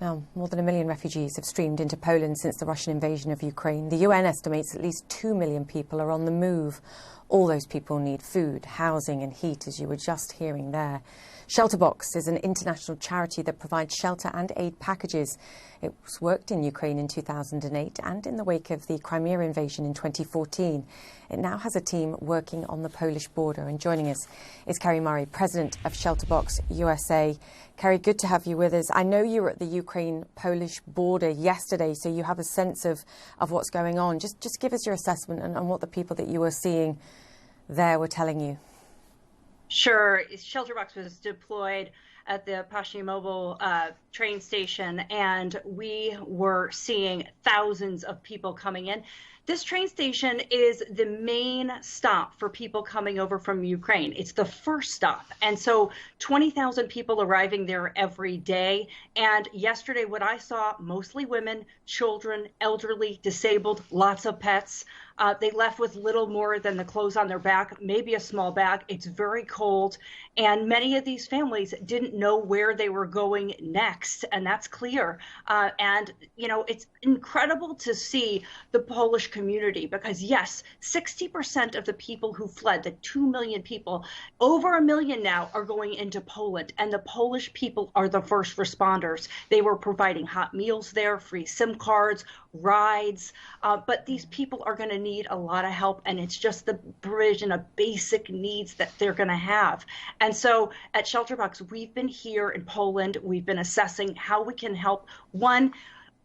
Now, more than 1 million refugees have streamed into Poland since the Russian invasion of Ukraine. The UN estimates at least 2 million people are on the move. All those people need food, housing and heat, as you were just hearing there. ShelterBox is an international charity that provides shelter and aid packages. It worked in Ukraine in 2008 and in the wake of the Crimea invasion in 2014. It now has a team working on the Polish border. And joining us is Kerri Murray, president of ShelterBox USA. Kerri, good to have you with us. I know you were at the Ukraine-Polish border yesterday, so you have a sense of what's going on. Just give us your assessment and what the people that you were seeing there were telling you. Sure. ShelterBox was deployed at the Pashny Mobile train station, and we were seeing thousands of people coming in. This train station is the main stop for people coming over from Ukraine. It's the first stop. And so 20,000 people arriving there every day. And yesterday, what I saw, mostly women, children, elderly, disabled, lots of pets. They left with little more than the clothes on their back, maybe a small bag. It's very cold. And many of these families didn't know where they were going next. And that's clear. And, you know, it's incredible to see the Polish community because, yes, 60% of the people who fled, the 2 million people, over 1 million now are going into Poland. And the Polish people are the first responders. They were providing hot meals there, free SIM cards, rides. But these people are going to need a lot of help. And it's just the provision of basic needs that they're going to have. And so at ShelterBox, we've been here in Poland. We've been assessing how we can help. One,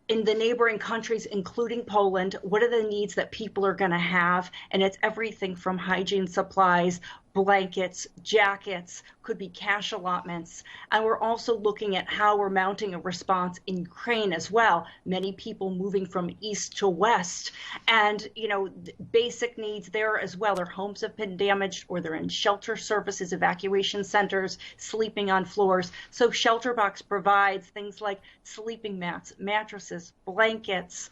in the neighboring countries, including Poland, what are the needs that people are going to have? And it's everything from hygiene supplies, blankets, jackets, could be cash allotments. And we're also looking at how we're mounting a response in Ukraine as well. Many people moving from east to west. And, you know, basic needs there as well. Their homes have been damaged or they're in shelter services, evacuation centers, sleeping on floors. So ShelterBox provides things like sleeping mats, mattresses, blankets,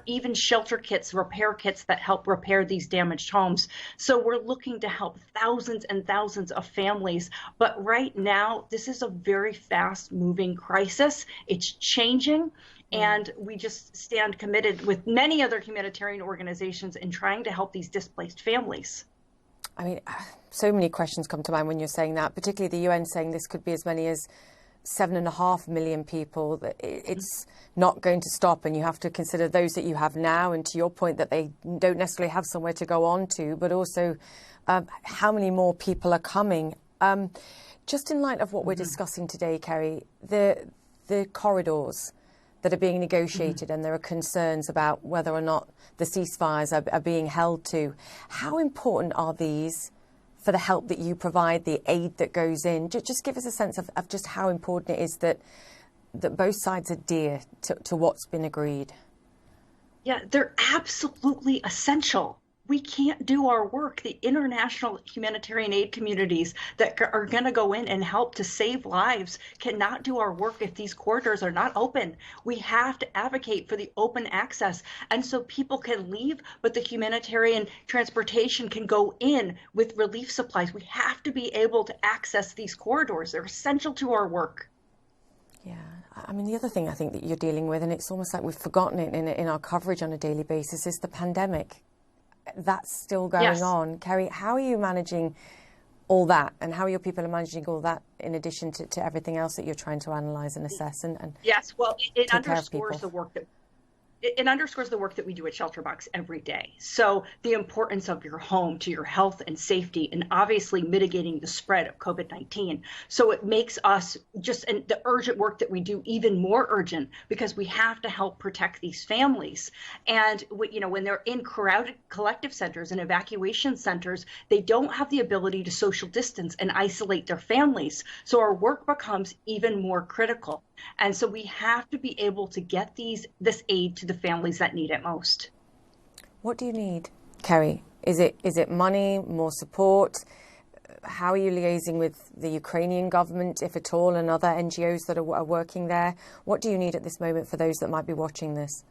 even shelter kits, repair kits that help repair these damaged homes. So we're looking to help thousands and thousands of families. But right now, this is a very fast moving crisis. It's changing. And we just stand committed with many other humanitarian organizations in trying to help these displaced families. I mean, so many questions come to mind when you're saying that, particularly the UN saying this could be as many as 7.5 million people. It's not going to stop, and you have to consider those that you have now, and to your point that they don't necessarily have somewhere to go on to, but also how many more people are coming. Just in light of what we're discussing today, Kerri, the corridors that are being negotiated, and there are concerns about whether or not the ceasefires are being held to. How important are these for the help that you provide, the aid that goes in? Just give us a sense of just how important it is that both sides adhere to what's been agreed. Yeah, they're absolutely essential. We can't do our work. The international humanitarian aid communities that are going to go in and help to save lives cannot do our work if these corridors are not open. We have to advocate for the open access. And so people can leave, but the humanitarian transportation can go in with relief supplies. We have to be able to access these corridors. They're essential to our work. Yeah, I mean, the other thing I think that you're dealing with, and it's almost like we've forgotten it in our coverage on a daily basis, is the pandemic. That's still going on. Kerri, how are you managing all that, and how are your people managing all that in addition to everything else that you're trying to analyse and assess and yes, well, it underscores the work that it underscores the work that we do at ShelterBox every day. So the importance of your home to your health and safety, and obviously mitigating the spread of COVID-19. So it makes us and the urgent work that we do even more urgent, because we have to help protect these families. And when they're in crowded collective centers and evacuation centers, they don't have the ability to social distance and isolate their families. So our work becomes even more critical. And so we have to be able to get this aid to the families that need it most. What do you need, Kerri? Is it money, more support? How are you liaising with the Ukrainian government, if at all, and other NGOs that are working there? What do you need at this moment for those that might be watching this?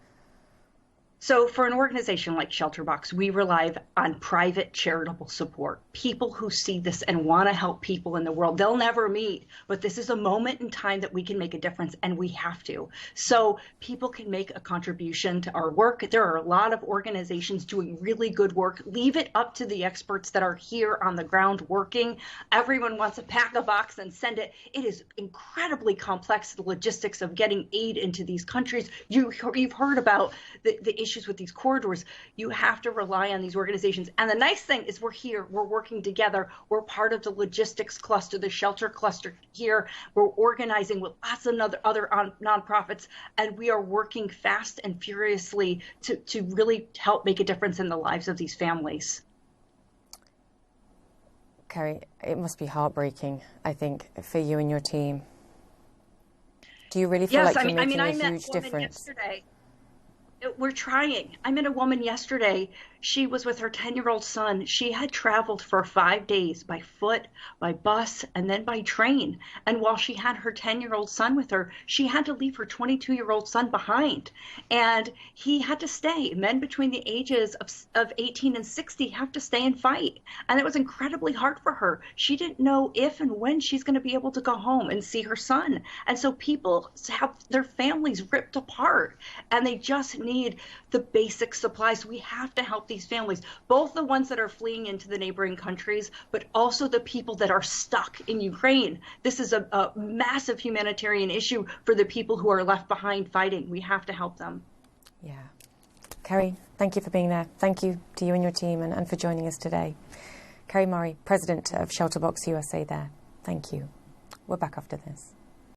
So for an organization like ShelterBox, we rely on private charitable support, people who see this and want to help people in the world. They'll never meet, but this is a moment in time that we can make a difference, and we have to. So people can make a contribution to our work. There are a lot of organizations doing really good work. Leave it up to the experts that are here on the ground working. Everyone wants to pack a box and send it. It is incredibly complex, the logistics of getting aid into these countries. You've heard about the issues with these corridors. You have to rely on these organizations. And the nice thing is we're here, we're working together. We're part of the logistics cluster, the shelter cluster here. We're organizing with lots of other nonprofits, and we are working fast and furiously to really help make a difference in the lives of these families. Kerri, it must be heartbreaking, I think, for you and your team. Do you really feel like you're making a huge difference? Yesterday. We're trying. I met a woman yesterday. She was with her 10-year-old son. She had traveled for 5 days by foot, by bus, and then by train. And while she had her 10-year-old son with her, she had to leave her 22-year-old son behind. And he had to stay. Men between the ages of 18 and 60 have to stay and fight. And it was incredibly hard for her. She didn't know if and when she's going to be able to go home and see her son. And so people have their families ripped apart, and they just need the basic supplies. We have to help these families, both the ones that are fleeing into the neighboring countries, but also the people that are stuck in Ukraine. This is a massive humanitarian issue for the people who are left behind fighting. We have to help them. Yeah. Kerri, thank you for being there. Thank you to you and your team and for joining us today. Kerri Murray, President of ShelterBox USA there. Thank you. We're back after this.